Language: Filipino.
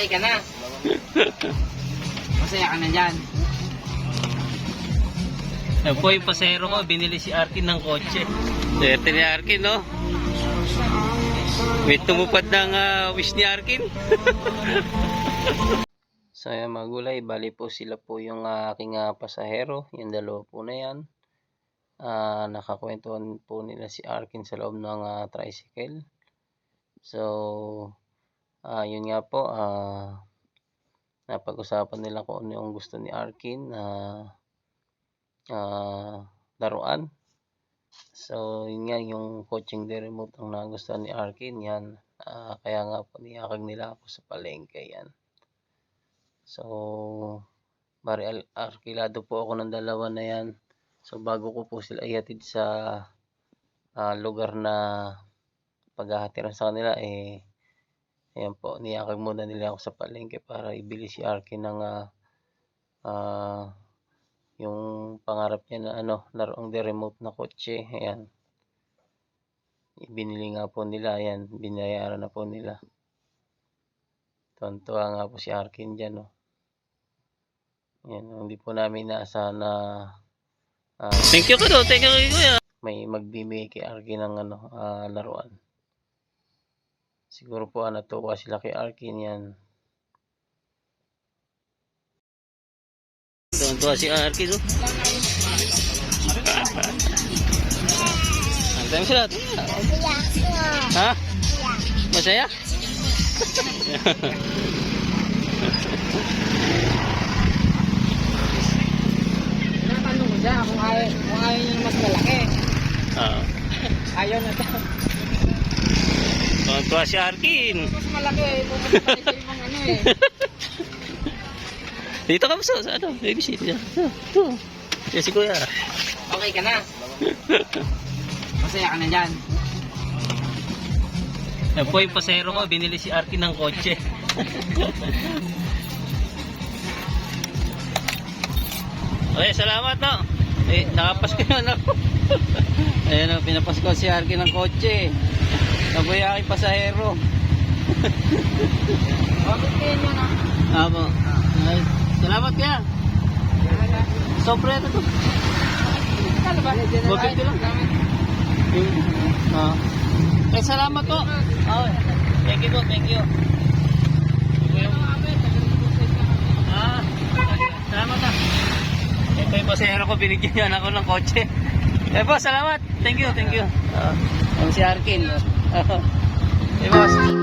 Okay ka na. Masaya ka na dyan. Yan po yung pasero ko, binili si Arkin ng kotse. Swerte ni Arkin, no? May tumupad ng wish ni Arkin. So yan mga gulay, bali po sila po yung aking pasahero. Yung dalawa po na yan. Nakakwentuhan po nila si Arkin sa loob ng tricycle. So, yun nga po, napag-usapan nila kung ano yung gusto ni Arkin na laruan. So, yun nga, yung coaching the remote ang nagustuhan ni Arkin, yan. Kaya nga po niyakag nila ako sa palengke, yan. So, bari arkilado po ako ng dalawa na yan. So, bago ko po sila ihatid sa lugar na paghahatiran sa kanila, ayan po, niyakag muna nila ako sa palengke para ibili si Arkin ng yung pangarap niya na laruang the remote na kotse. Ayan, ibinili nga po nila, ayan, binayaran na po nila. Tuwan-tuwa nga po si Arkin dyan, no. Ayan, hindi po namin naasahan na thank you kuya, thank you kuya. May magbibigay kay Arkin ng laruan. Siguro po natuwa sila kay Arkin, yan. Tuwa si Arkin, oh. Antay mo sila. Ha? Masaya? Natanong ko siya kung ayaw niya mas malaki. Ayaw na daw. Tuwa si Arkin. Mas malaki, pumunta pa sa ibang ano eh. Dito ka ba sa ano? Baby seat dyan. Ito. Yan si kuya. Okay ka na. Masaya ka na dyan. Yan po yung pasero ko, binili si Arkin ng kotse. Okay, salamat, no? Nakapasko yun, no? Ayan, no, pinapasko si Arkin ng kotse. Yan po yung aking pasahero. Okay kayo nyo na. Abo. Salamat kaya. Sobre ito to. Kala ba? Bakit ko lang? Salamat po. Thank you po, thank you. Salamat na. Ito yung pasahero ko, binigyan niya ako ng kotse. Po, salamat. Thank you, thank you. Si Arkin. Boss.